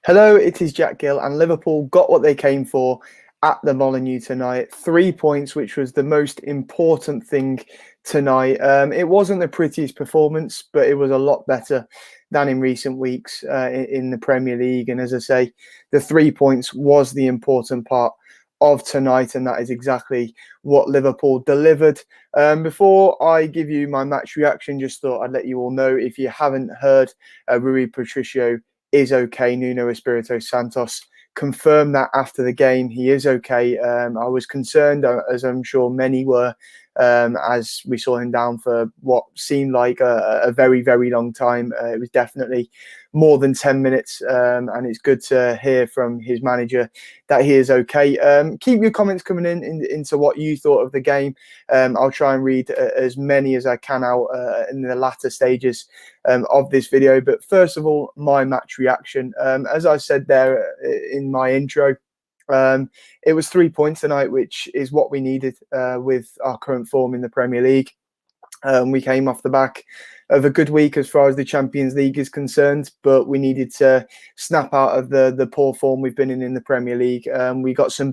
Hello, it is Jack Gill, and Liverpool got what they came for at the Molineux tonight. 3 points, which was the most important thing tonight. It wasn't the prettiest performance, but it was a lot better than in recent weeks in the Premier League. And as I say, the 3 points was the important part of tonight, and that is exactly what Liverpool delivered. Before I give you my match reaction, just thought I'd let you all know, if you haven't heard, Rui Patricio is okay. Nuno Espirito Santos confirmed that after the game. He is okay. I was concerned, as I'm sure many were, as we saw him down for what seemed like a very, very long time. It was definitely more than 10 minutes, and it's good to hear from his manager that he is okay. Keep your comments coming into what you thought of the game. I'll try and read as many as I can out in the latter stages of this video. But first of all, my match reaction. As I said there in my intro, it was 3 points tonight, which is what we needed with our current form in the Premier League. We came off the back of a good week as far as the Champions League is concerned, but we needed to snap out of the poor form we've been in the Premier League. We got some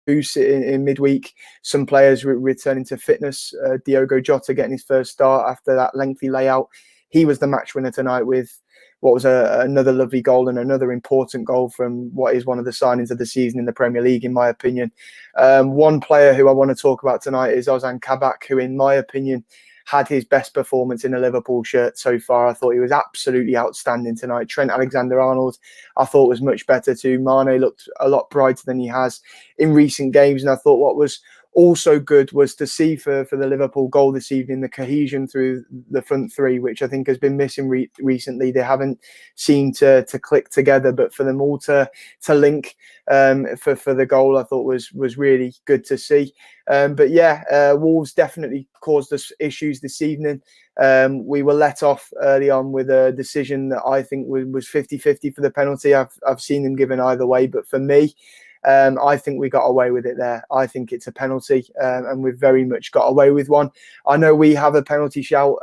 boosts in midweek, some players returning to fitness. Diogo Jota getting his first start after that lengthy layout. He was the match winner tonight with what was another lovely goal and another important goal from what is one of the signings of the season in the Premier League, in my opinion. One player who I want to talk about tonight is Ozan Kabak, who, in my opinion, had his best performance in a Liverpool shirt so far. I thought he was absolutely outstanding tonight. Trent Alexander-Arnold, I thought, was much better too. Mane looked a lot brighter than he has in recent games. And I thought what was also good was to see for the Liverpool goal this evening, the cohesion through the front three, which I think has been missing recently. They haven't seemed to click together, but for them all to link for the goal, I thought was really good to see. But yeah, Wolves definitely caused us issues this evening. We were let off early on with a decision that I think was 50-50 for the penalty. I've seen them given either way, but for me, I think we got away with it there. I think it's a penalty, and we've very much got away with one. I know we have a penalty shout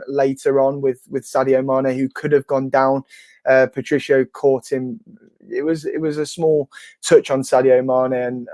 later on with Sadio Mane, who could have gone down. Patricio caught him. It was a small touch on Sadio Mane, and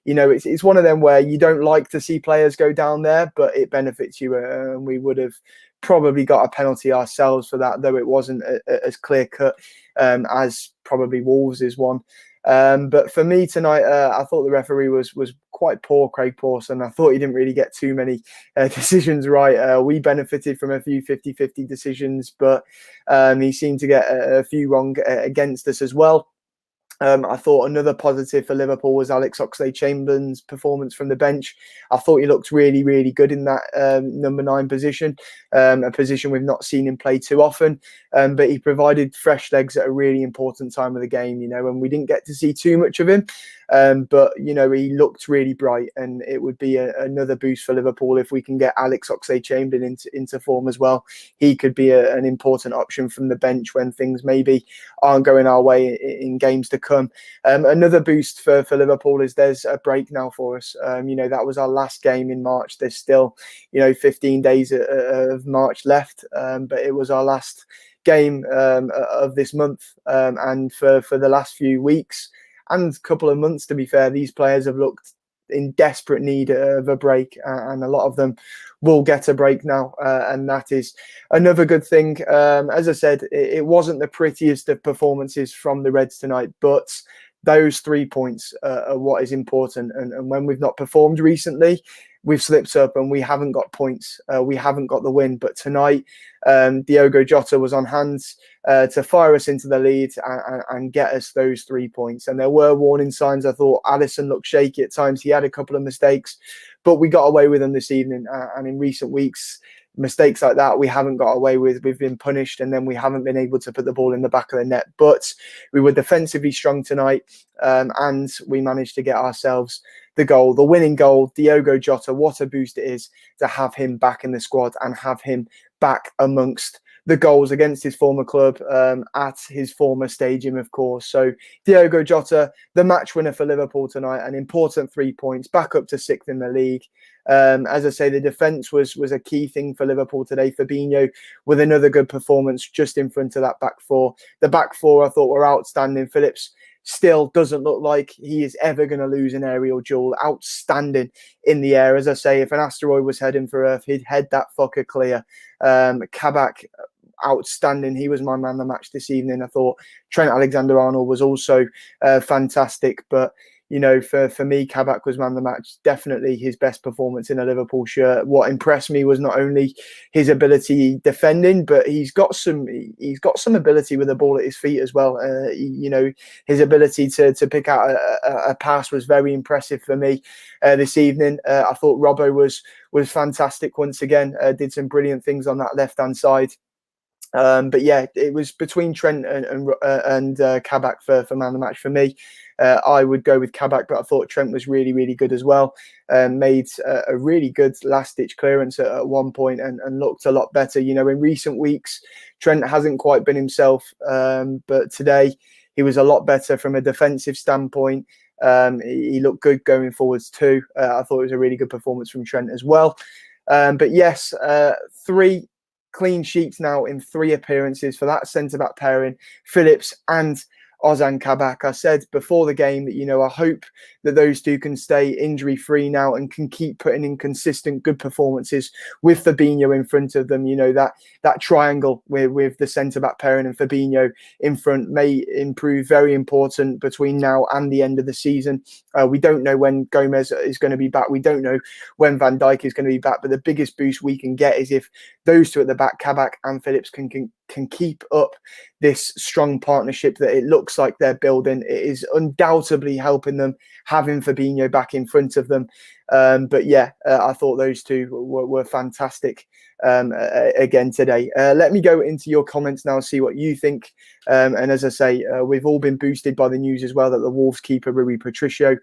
it's one of them where you don't like to see players go down there, but it benefits you, and we would have probably got a penalty ourselves for that, though it wasn't as clear cut as probably Wolves' one. But for me tonight, I thought the referee was quite poor, Craig Pawson. I thought he didn't really get too many decisions right. We benefited from a few 50-50 decisions, but he seemed to get a few wrong against us as well. I thought another positive for Liverpool was Alex Oxlade-Chamberlain's performance from the bench. I thought he looked really, really good in that number 9 position, a position we've not seen him play too often. But he provided fresh legs at a really important time of the game, and we didn't get to see too much of him. But, he looked really bright, and it would be another boost for Liverpool if we can get Alex Oxlade-Chamberlain into form as well. He could be an important option from the bench when things maybe aren't going our way in games to come. Another boost for Liverpool is there's a break now for us. That was our last game in March. There's still, 15 days of March left, but it was our last game of this month. And for the last few weeks and couple of months, to be fair, these players have looked in desperate need of a break, and a lot of them will get a break now, and that is another good thing. As I said, it wasn't the prettiest of performances from the Reds tonight, but those 3 points are what is important. And when we've not performed recently, we've slipped up and we haven't got points. We haven't got the win. But tonight, Diogo Jota was on hand to fire us into the lead and get us those 3 points. And there were warning signs. I thought Alisson looked shaky at times. He had a couple of mistakes, but we got away with them this evening. And in recent weeks, mistakes like that we haven't got away with. We've been punished, and then we haven't been able to put the ball in the back of the net. But we were defensively strong tonight, and we managed to get ourselves the goal, the winning goal. Diogo Jota, what a boost it is to have him back in the squad and have him back amongst the goals against his former club at his former stadium, of course. So Diogo Jota, the match winner for Liverpool tonight, an important 3 points, back up to 6th in the league. As I say, the defence was a key thing for Liverpool today. Fabinho with another good performance just in front of that back four. The back four I thought were outstanding. Phillips still doesn't look like he is ever going to lose an aerial duel. Outstanding in the air. As I say, if an asteroid was heading for Earth, he'd head that fucker clear. Kabak, outstanding. He was my man of the match this evening. I thought Trent Alexander-Arnold was also fantastic, but you know, for me, Kabak was man of the match. Definitely his best performance in a Liverpool shirt. What impressed me was not only his ability defending, but he's got some ability with the ball at his feet as well. You know, his ability to pick out a pass was very impressive for me this evening. I thought Robbo was fantastic once again. Did some brilliant things on that left hand side. But yeah, it was between Trent and Kabak for man of the match for me. I would go with Kabak, but I thought Trent was really, really good as well. Made a really good last-ditch clearance at one point and looked a lot better. You know, in recent weeks, Trent hasn't quite been himself, but today he was a lot better from a defensive standpoint. He looked good going forwards too. I thought it was a really good performance from Trent as well. But yes, 3 clean sheets now in 3 appearances for that centre-back pairing, Phillips and Ozan Kabak. I said before the game that, you know, I hope that those two can stay injury-free now and can keep putting in consistent good performances with Fabinho in front of them. You know, that triangle with the centre-back pairing and Fabinho in front may improve, very important between now and the end of the season. We don't know when Gomez is going to be back. We don't know when Van Dijk is going to be back. But the biggest boost we can get is if those two at the back, Kabak and Phillips, can keep up this strong partnership that it looks like they're building. It is undoubtedly helping them having Fabinho back in front of them. But yeah, I thought those two were fantastic again today. Let me go into your comments now, see what you think. And as I say, we've all been boosted by the news as well that the Wolves keeper Rui Patricio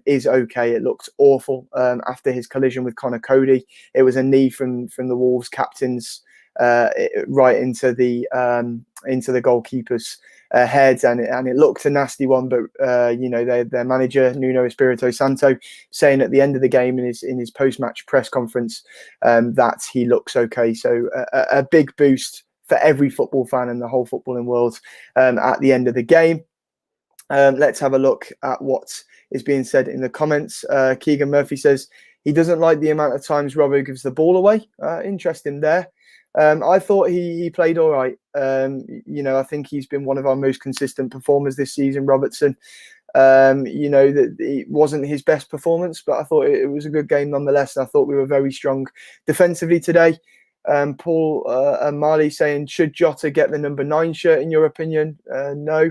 is okay. It looked awful after his collision with Connor Cody. It was a knee from the Wolves captain's right into the goalkeeper's head, and it looked a nasty one. But you know, their manager Nuno Espirito Santo saying at the end of the game in his post-match press conference that he looks okay. So a big boost for every football fan in the whole footballing world at the end of the game. Let's have a look at what is being said in the comments. Keegan Murphy says he doesn't like the amount of times Robbo gives the ball away. Interesting there. I thought he played all right. You know, I think he's been one of our most consistent performers this season, Robertson. You know, that it wasn't his best performance, but I thought it was a good game nonetheless. And I thought we were very strong defensively today. Paul Marley saying, should Jota get the number 9 shirt in your opinion? No.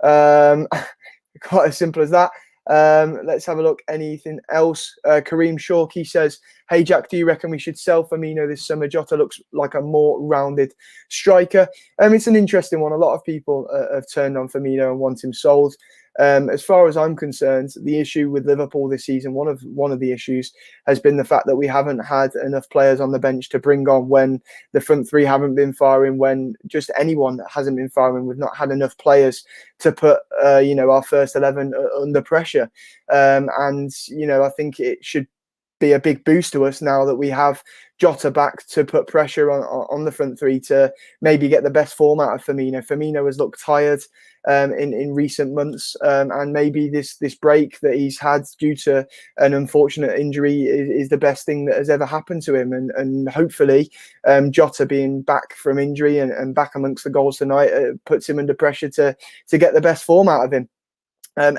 Quite as simple as that. Let's have a look. Anything else? Kareem Shawkey says, hey Jack, do you reckon we should sell Firmino this summer? Jota looks like a more rounded striker. It's an interesting one. A lot of people have turned on Firmino and want him sold. As far as I'm concerned, the issue with Liverpool this season, one of the issues has been the fact that we haven't had enough players on the bench to bring on when the front three haven't been firing, when just anyone that hasn't been firing. We've not had enough players to put you know, our first 11 under pressure. And you know, I think it should be a big boost to us now that we have Jota back to put pressure on the front three to maybe get the best form out of Firmino. Firmino has looked tired in recent months, and maybe this break that he's had due to an unfortunate injury is the best thing that has ever happened to him. And hopefully Jota being back from injury and back amongst the goals tonight puts him under pressure to get the best form out of him.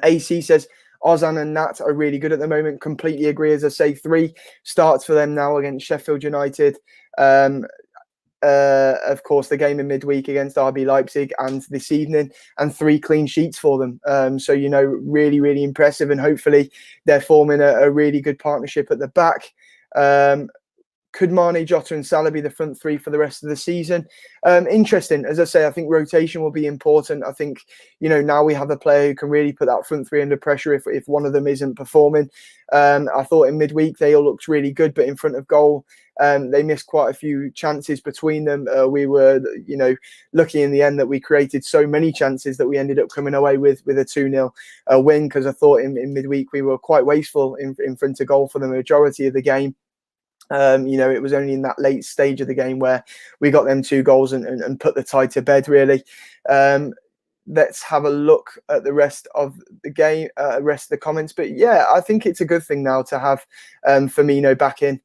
AC says, Ozan and Nat are really good at the moment. Completely agree. As I say, 3 starts for them now against Sheffield United. Of course, the game in midweek against RB Leipzig and this evening, and 3 clean sheets for them. So, you know, really, really impressive. And hopefully they're forming a really good partnership at the back. Could Mane, Jota, and Salah be the front three for the rest of the season? Interesting. As I say, I think rotation will be important. I think, now we have a player who can really put that front three under pressure if one of them isn't performing. I thought in midweek they all looked really good, but in front of goal, they missed quite a few chances between them. We were, lucky in the end that we created so many chances that we ended up coming away with a 2-0 win, because I thought in midweek we were quite wasteful in front of goal for the majority of the game. It was only in that late stage of the game where we got them 2 goals and put the tie to bed, really. Let's have a look at the rest of the game, rest of the comments. But yeah, I think it's a good thing now to have Firmino back in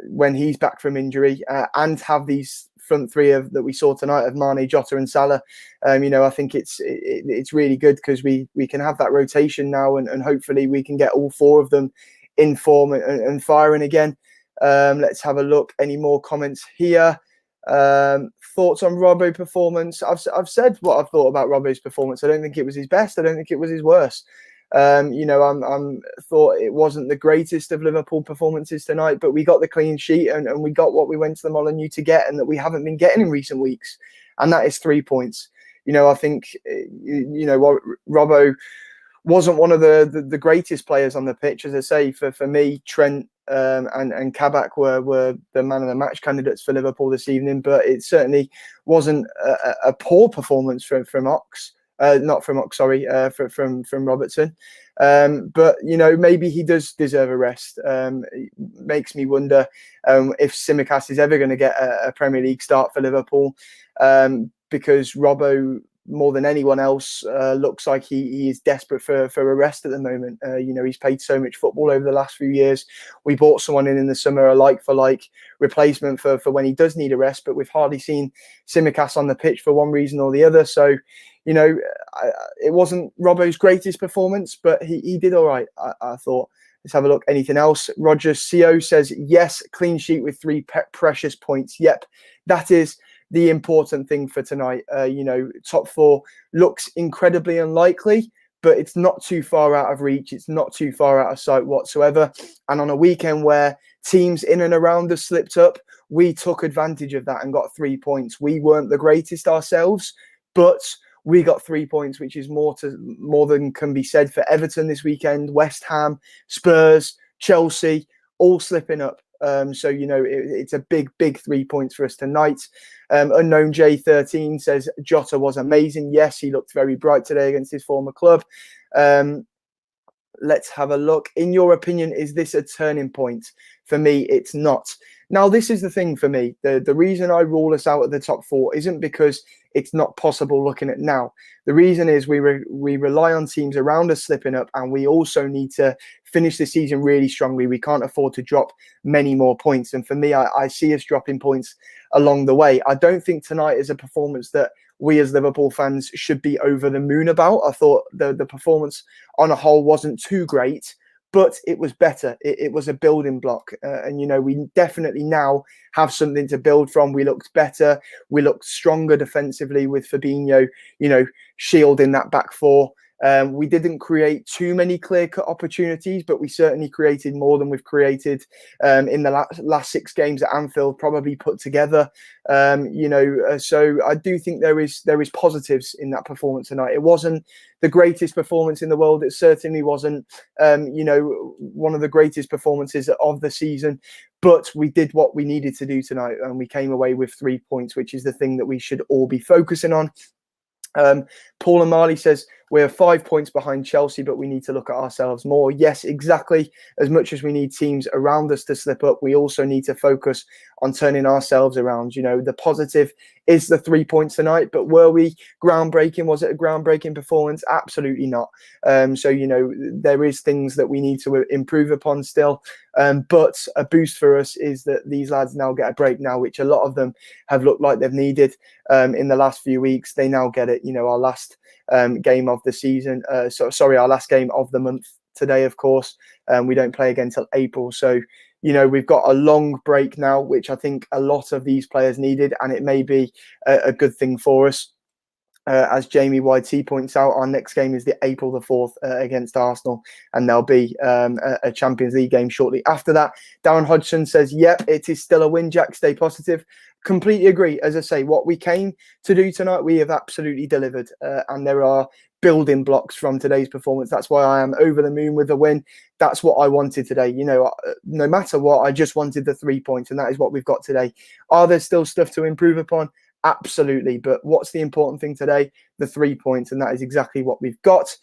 when he's back from injury, and have these front three that we saw tonight of Mane, Jota, and Salah. I think it's really good because we can have that rotation now, and hopefully we can get all 4 of them in form and firing again. Let's have a look. Any more comments here? Thoughts on Robbo's performance? I've said what I've thought about Robbo's performance. I don't think it was his best. I don't think it was his worst. I'm thought it wasn't the greatest of Liverpool performances tonight, but we got the clean sheet and we got what we went to the Molineux to get, and that we haven't been getting in recent weeks, and that is 3 points. I think Robbo wasn't one of the greatest players on the pitch. As I say, for me, Trent and Kabak were the man of the match candidates for Liverpool this evening, but it certainly wasn't a poor performance from Robertson. But maybe he does deserve a rest. It makes me wonder if Tsimikas is ever going to get a Premier League start for Liverpool, because Robbo, more than anyone else, looks like he is desperate for a rest at the moment. He's played so much football over the last few years. We bought someone in the summer, a like-for-like replacement for when he does need a rest, but we've hardly seen Tsimikas on the pitch for one reason or the other. So, it wasn't Robbo's greatest performance, but he did all right, I thought. Let's have a look. Anything else? Roger CO says, yes, clean sheet with 3 precious points. Yep, that is the important thing for tonight. Top 4 looks incredibly unlikely, but it's not too far out of reach. It's not too far out of sight whatsoever. And on a weekend where teams in and around us slipped up, we took advantage of that and got 3 points. We weren't the greatest ourselves, but we got 3 points, which is more than can be said for Everton this weekend, West Ham, Spurs, Chelsea, all slipping up. So it's a big 3 points for us tonight. Unknown J13 says Jota was amazing. Yes, he looked very bright today against his former club. Let's have a look. In your opinion, is this a turning point? For me, it's not. Now, this is the thing for me. The reason I rule us out of the top 4 isn't because it's not possible looking at now. The reason is we rely on teams around us slipping up, and we also need to finish the season really strongly. We can't afford to drop many more points. And for me, I see us dropping points along the way. I don't think tonight is a performance that we as Liverpool fans should be over the moon about. I thought the performance on a whole wasn't too great, but it was better. It was a building block. And we definitely now have something to build from. We looked better. We looked stronger defensively with Fabinho, shielding that back 4. We didn't create too many clear-cut opportunities, but we certainly created more than we've created in the last 6 games at Anfield, probably put together. So I do think there is positives in that performance tonight. It wasn't the greatest performance in the world. It certainly wasn't, one of the greatest performances of the season. But we did what we needed to do tonight, and we came away with 3 points, which is the thing that we should all be focusing on. Paul Amali says, we're 5 points behind Chelsea, but we need to look at ourselves more. Yes, exactly. As much as we need teams around us to slip up, we also need to focus on turning ourselves around. The positive is the 3 points tonight, but were we groundbreaking? Was it a groundbreaking performance? Absolutely not. So there is things that we need to improve upon still. But a boost for us is that these lads now get a break now, which a lot of them have looked like they've needed in the last few weeks. They now get it. Our last game of the season, our last game of the month today, of course. We don't play again till April. So, we've got a long break now, which I think a lot of these players needed, and it may be a good thing for us. As Jamie YT points out, our next game is the April the 4th against Arsenal, and there'll be a Champions League game shortly after that. Darren Hodgson says, yep, it is still a win, Jack. Stay positive. Completely agree. As I say, what we came to do tonight, we have absolutely delivered. And there are building blocks from today's performance. That's why I am over the moon with the win. That's what I wanted today. You know, no matter what, I just wanted the 3 points, and that is what we've got today. Are there still stuff to improve upon? Absolutely. But what's the important thing today? The 3 points, and that is exactly what we've got.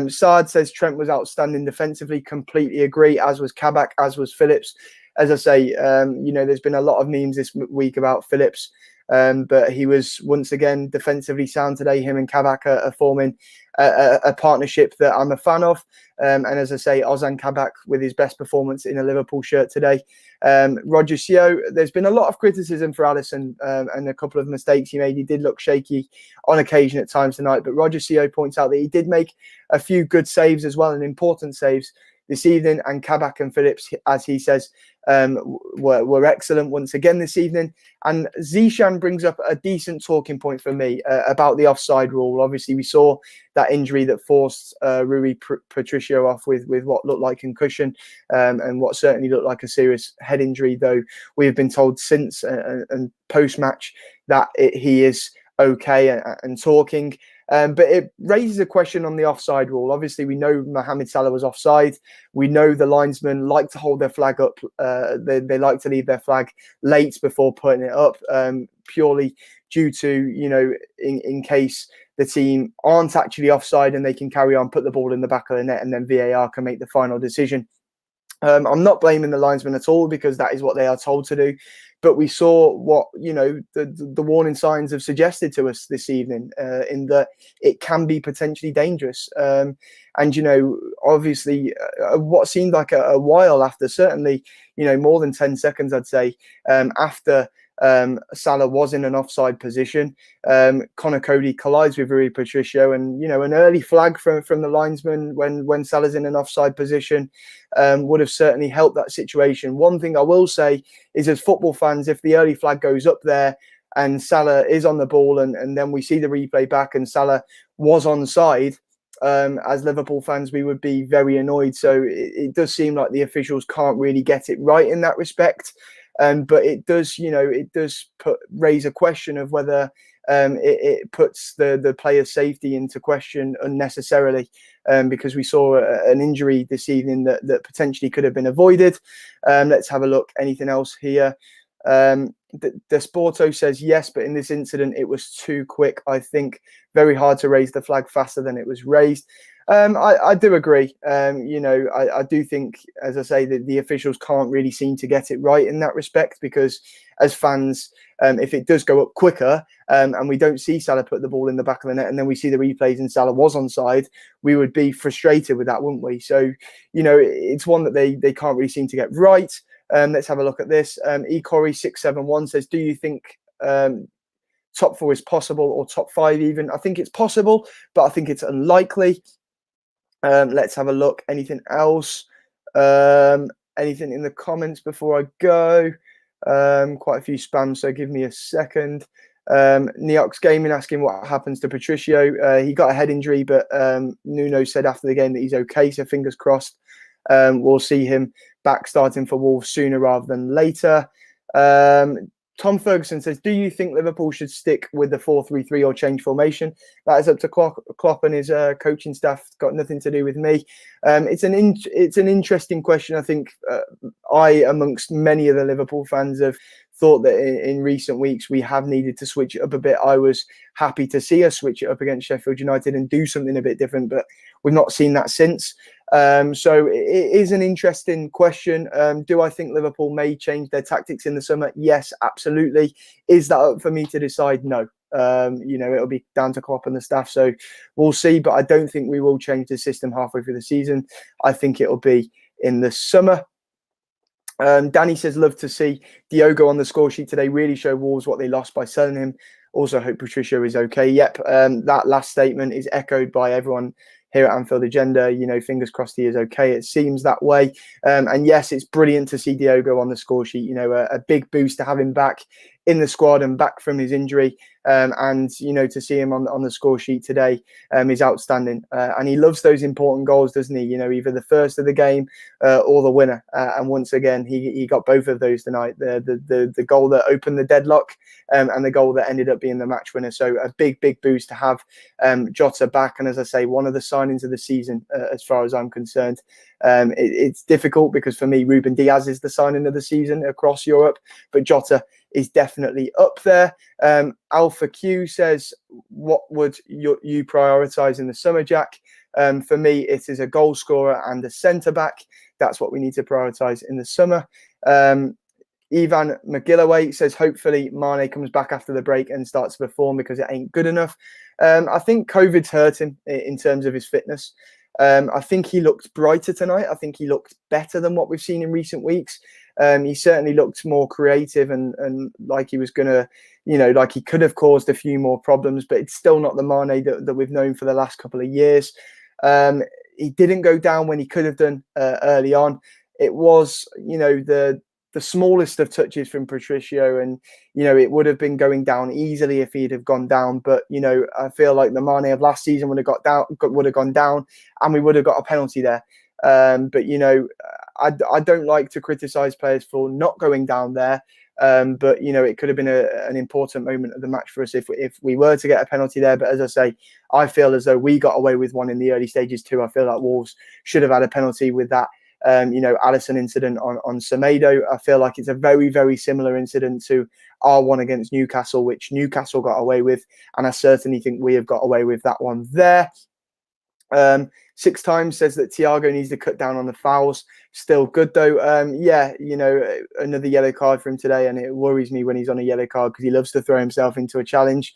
Saad says Trent was outstanding defensively. Completely agree, as was Kabak, as was Phillips. As I say, you know, there's been a lot of memes this week about Phillips, but he was once again defensively sound today. Him and Kabak are forming a partnership that I'm a fan of. And as I say, Ozan Kabak with his best performance in a Liverpool shirt today. Roger Seo, there's been a lot of criticism for Alisson and a couple of mistakes he made. He did look shaky on occasion at times tonight, but Roger Seo points out that he did make a few good saves as well, and important saves this evening. And Kabak and Phillips, as he says, were excellent once again this evening. And Zishan brings up a decent talking point for me about the offside rule. Obviously, we saw that injury that forced Rui Patricio off with what looked like concussion and what certainly looked like a serious head injury, though we have been told since and post-match that he is okay and talking. But it raises a question on the offside rule. Obviously, we know Mohamed Salah was offside. We know the linesmen like to hold their flag up. They like to leave their flag late before putting it up, purely due to, you know, in case the team aren't actually offside and they can carry on, put the ball in the back of the net, and then VAR can make the final decision. I'm not blaming the linesmen at all, because that is what they are told to do. But we saw what, you know, the warning signs have suggested to us this evening, in that it can be potentially dangerous. And, you know, obviously what seemed like a while after, certainly, you know, more than 10 seconds, I'd say, after Salah was in an offside position, Connor Cody collides with Rui Patricio, and, you know, an early flag from the linesman when Salah's in an offside position would have certainly helped that situation. One thing I will say is, as football fans, if the early flag goes up there and Salah is on the ball, and then we see the replay back and Salah was onside, as Liverpool fans, we would be very annoyed. So it does seem like the officials can't really get it right in that respect. But it does, you know, it does raise a question of whether it puts the player's safety into question unnecessarily, because we saw an injury this evening that potentially could have been avoided. Let's have a look. Anything else here? Desporto says yes, but in this incident it was too quick. I think very hard to raise the flag faster than it was raised. I do agree. You know, I do think, as I say, that the officials can't really seem to get it right in that respect, because as fans, if it does go up quicker and we don't see Salah put the ball in the back of the net, and then we see the replays and Salah was onside, we would be frustrated with that, wouldn't we? So, you know, it's one that they can't really seem to get right. Let's have a look at this. eCorey671 says, do you think top 4 is possible, or top 5 even? I think it's possible, but I think it's unlikely. Let's have a look. Anything else? Anything in the comments before I go? Quite a few spams, so give me a second. Neox Gaming asking what happens to Patricio. He got a head injury, but Nuno said after the game that he's okay, so fingers crossed. We'll see him back starting for Wolves sooner rather than later. Tom Ferguson says, do you think Liverpool should stick with the 4-3-3 or change formation? That is up to Klopp and his coaching staff. It's got nothing to do with me. It's an interesting question. I think I, amongst many of the Liverpool fans, have thought that in recent weeks we have needed to switch it up a bit. I was happy to see us switch it up against Sheffield United and do something a bit different, but we've not seen that since. So it is an interesting question. Do I think Liverpool may change their tactics in the summer? Yes, absolutely. Is that up for me to decide? No. You know, it'll be down to Klopp and the staff, so we'll see. But I don't think we will change the system halfway through the season. I think it'll be in the summer. Danny says, love to see Diogo on the score sheet today. Really show Wolves what they lost by selling him. Also hope Patricio is okay. Yep, that last statement is echoed by everyone here at Anfield Agenda. You know, fingers crossed he is okay. It seems that way. And yes, it's brilliant to see Diogo on the score sheet. You know, a big boost to have him back in the squad and back from his injury. And to see him on the score sheet today is outstanding. And he loves those important goals, doesn't he? Either the first of the game or the winner. And once again, he got both of those tonight. The goal that opened the deadlock and the goal that ended up being the match winner. So a big boost to have Jota back. And as I say, one of the signings of the season, as far as I'm concerned. It's difficult because for me, Ruben Diaz is the signing of the season across Europe, but Jota is definitely up there. Alpha Q says, what would you prioritise in the summer, Jack? For me, it is a goal scorer and a centre-back. That's what we need to prioritise in the summer. Ivan McGilloway says, hopefully Mane comes back after the break and starts to perform because it ain't good enough. I think COVID's hurt him in terms of his fitness. I think he looked brighter tonight. I think he looked better than what we've seen in recent weeks. He certainly looked more creative and like he was going to, like he could have caused a few more problems, but it's still not the Mane that we've known for the last couple of years. He didn't go down when he could have done early on. It was, the smallest of touches from Patricio, and it would have been going down easily if he'd have gone down. But I feel like the Mane of last season would have gone down, and we would have got a penalty there. But I don't like to criticise players for not going down there. But it could have been an important moment of the match for us if we were to get a penalty there. But as I say, I feel as though we got away with one in the early stages too. I feel like Wolves should have had a penalty with that. Alisson incident on Semedo. I feel like it's a very, very similar incident to our one against Newcastle, which Newcastle got away with. And I certainly think we have got away with that one there. 6 times says that Thiago needs to cut down on the fouls. Still good though. Another yellow card for him today, and it worries me when he's on a yellow card because he loves to throw himself into a challenge.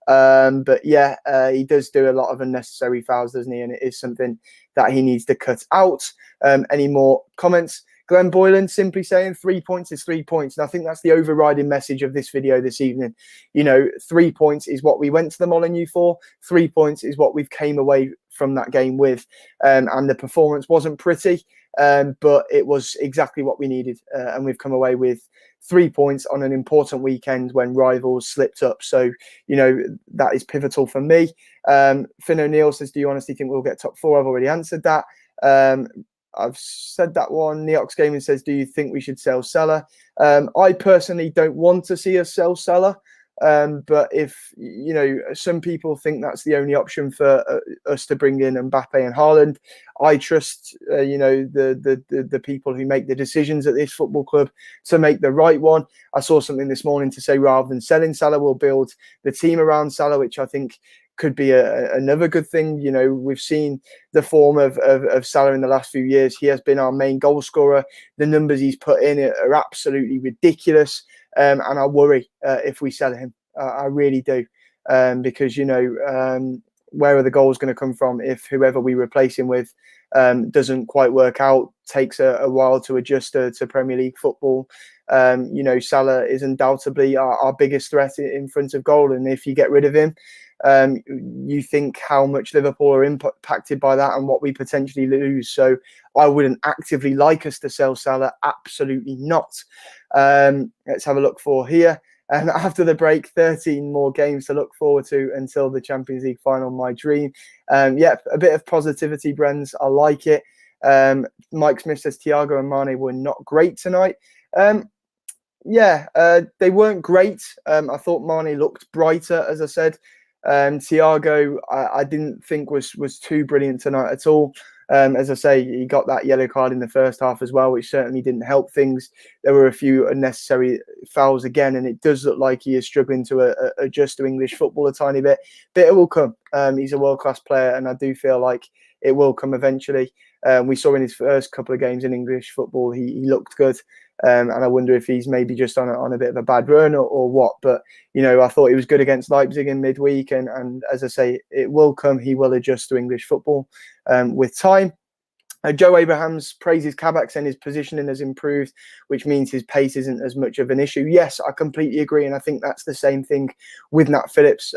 But he does do a lot of unnecessary fouls, doesn't he? And it is something that he needs to cut out. Any more comments? Glenn Boylan simply saying 3 points is 3 points. And I think that's the overriding message of this video this evening. 3 points is what we went to the Molineux for. 3 points is what we've came away from that game with. And the performance wasn't pretty, but it was exactly what we needed. And we've come away with 3 points on an important weekend when rivals slipped up. So, that is pivotal for me. Finn O'Neill says, do you honestly think we'll get top 4? I've already answered that. I've said that one. Neox Gaming says, do you think we should sell Salah? I personally don't want to see us sell Salah. But if, some people think that's the only option for us to bring in Mbappe and Haaland, I trust, the people who make the decisions at this football club to make the right one. I saw something this morning to say rather than selling Salah, we'll build the team around Salah, which I think could be another good thing. We've seen the form of Salah in the last few years. He has been our main goal scorer. The numbers he's put in are absolutely ridiculous. And I worry if we sell him. I really do. Because, where are the goals going to come from if whoever we replace him with doesn't quite work out, takes a while to adjust to Premier League football. Salah is undoubtedly our biggest threat in front of goal. And if you get rid of him, you think how much Liverpool are impacted by that and what we potentially lose. So I wouldn't actively like us to sell Salah. Absolutely not. Let's have a look for here. And after the break, 13 more games to look forward to until the Champions League final. My dream. A bit of positivity, Brenz. I like it. Mike Smith says Thiago and Mane were not great tonight. They weren't great. I thought Mane looked brighter, as I said. Thiago, I didn't think was too brilliant tonight at all. As I say, he got that yellow card in the first half as well, which certainly didn't help things. There were a few unnecessary fouls again, and it does look like he is struggling to adjust to English football a tiny bit. But it will come. He's a world-class player, and I do feel like it will come eventually. We saw in his first couple of games in English football, he looked good. And I wonder if he's maybe just on a bit of a bad run or what. But, I thought he was good against Leipzig in midweek. And as I say, it will come. He will adjust to English football with time. Joe Abrahams praises Kabak, saying his positioning has improved, which means his pace isn't as much of an issue. Yes, I completely agree. And I think that's the same thing with Nat Phillips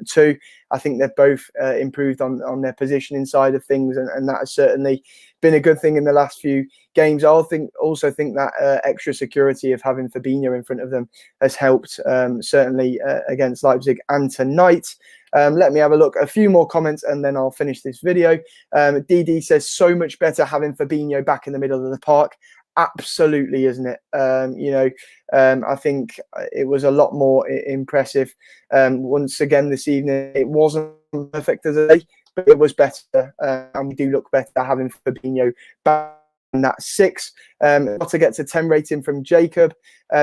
too. I think they've both improved on their positioning side of things. And that has certainly been a good thing in the last few games. I also think that extra security of having Fabinho in front of them has helped, certainly against Leipzig and tonight. Let me have a look. A few more comments and then I'll finish this video. DD says, so much better having Fabinho back in the middle of the park. Absolutely, isn't it? I think it was a lot more impressive. Once again this evening, it wasn't perfect as a day, but it was better. And we do look better having Fabinho back in that 6. Got to get to 10 rating from Jacob.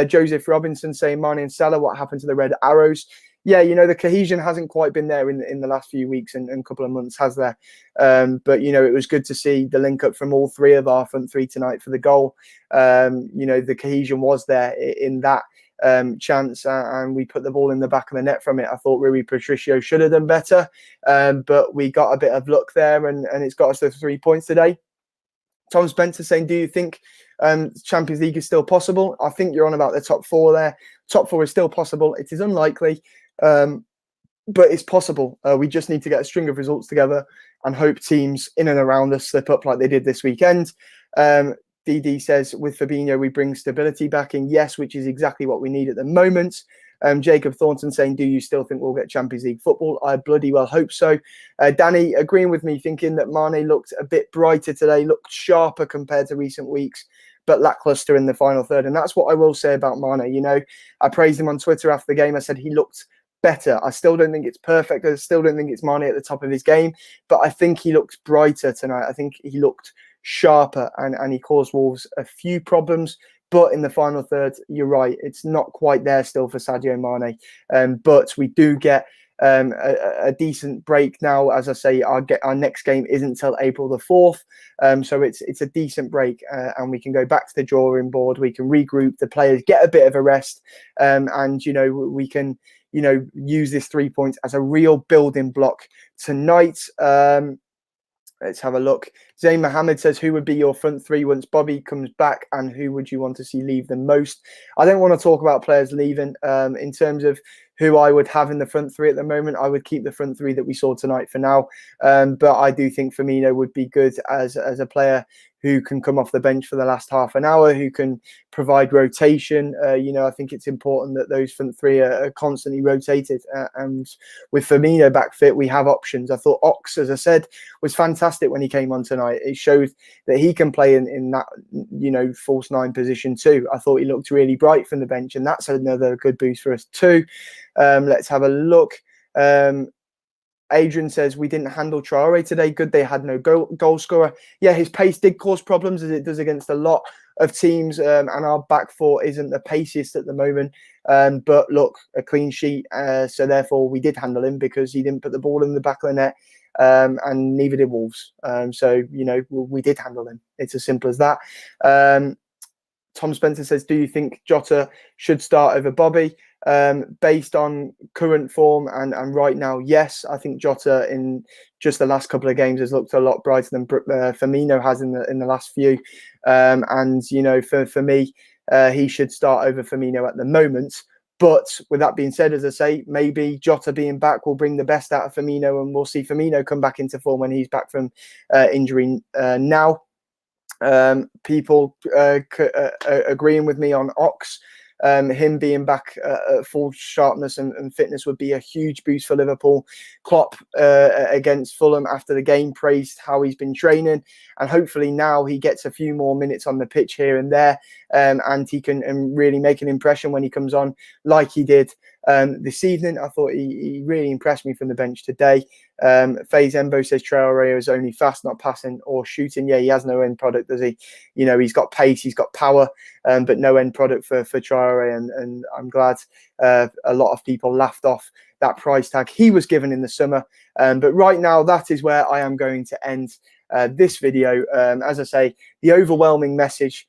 Joseph Robinson saying, Mane and Salah, what happened to the red arrows? Yeah, the cohesion hasn't quite been there in the last few weeks and couple of months, has there? But, it was good to see the link up from all 3 of our front 3 tonight for the goal. The cohesion was there in that chance, and we put the ball in the back of the net from it. I thought Rui Patricio should have done better, but we got a bit of luck there, and it's got us the 3 points today. Tom Spencer saying, do you think Champions League is still possible? I think you're on about the top 4 there. Top 4 is still possible. It is unlikely. But it's possible. We just need to get a string of results together and hope teams in and around us slip up like they did this weekend. DD says, with Fabinho, we bring stability back in. Yes, which is exactly what we need at the moment. Jacob Thornton saying, do you still think we'll get Champions League football? I bloody well hope so. Danny agreeing with me, thinking that Mane looked a bit brighter today, looked sharper compared to recent weeks, but lackluster in the final third. And that's what I will say about Mane. I praised him on Twitter after the game. I said he looked better. I still don't think it's perfect. I still don't think it's Mane at the top of his game, but I think he looked brighter tonight. I think he looked sharper and he caused Wolves a few problems. But in the final third, you're right, it's not quite there still for Sadio Mane. But we do get a decent break now. As I say, our next game isn't till April the 4th. So it's a decent break, and we can go back to the drawing board. We can regroup, the players get a bit of a rest, and we can use this 3 points as a real building block tonight. Let's have a look. Zayn Mohammed says, who would be your front 3 once Bobby comes back, and who would you want to see leave the most? I don't want to talk about players leaving. In terms of who I would have in the front 3 at the moment, I would keep the front 3 that we saw tonight for now. But I do think Firmino would be good as a player who can come off the bench for the last half an hour, who can provide rotation. I think it's important that those front 3 are constantly rotated. And with Firmino back fit, we have options. I thought Ox, as I said, was fantastic when he came on tonight. It showed that he can play in that, false 9 position too. I thought he looked really bright from the bench, and that's another good boost for us too. Let's have a look. Adrian says, we didn't handle Traore today. Good, they had no goal scorer. Yeah, his pace did cause problems, as it does against a lot of teams, and our back 4 isn't the paciest at the moment. But look, a clean sheet, so therefore we did handle him because he didn't put the ball in the back of the net, and neither did Wolves. So we did handle him. It's as simple as that. Tom Spencer says, do you think Jota should start over Bobby? Based on current form and right now, yes. I think Jota in just the last couple of games has looked a lot brighter than Firmino has in the last few. For me, he should start over Firmino at the moment. But with that being said, as I say, maybe Jota being back will bring the best out of Firmino, and we'll see Firmino come back into form when he's back from injury now. People agreeing with me on Ox. Him being back at full sharpness and fitness would be a huge boost for Liverpool. Klopp against Fulham after the game praised how he's been training, and hopefully now he gets a few more minutes on the pitch here and there, and he can really make an impression when he comes on like he did this evening. I thought he really impressed me from the bench today. FaZe Embo says Traore is only fast, not passing or shooting. Yeah, he has no end product, does he? He's got pace, he's got power, but no end product for Traore, and I'm glad a lot of people laughed off that price tag he was given in the summer. But right now, that is where I am going to end this video. As I say, the overwhelming message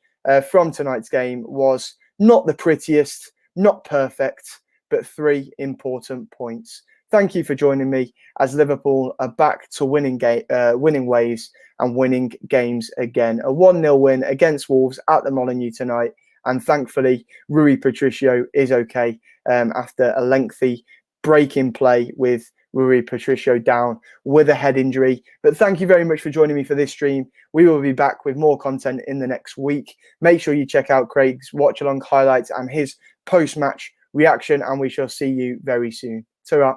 from tonight's game was not the prettiest, not perfect, but 3 important points. Thank you for joining me as Liverpool are back to winning ways and winning games again. A 1-0 win against Wolves at the Molineux tonight. And thankfully, Rui Patricio is okay after a lengthy break in play with Rui Patricio down with a head injury. But thank you very much for joining me for this stream. We will be back with more content in the next week. Make sure you check out Craig's watch-along highlights and his post-match reaction, and we shall see you very soon. Ta-ra.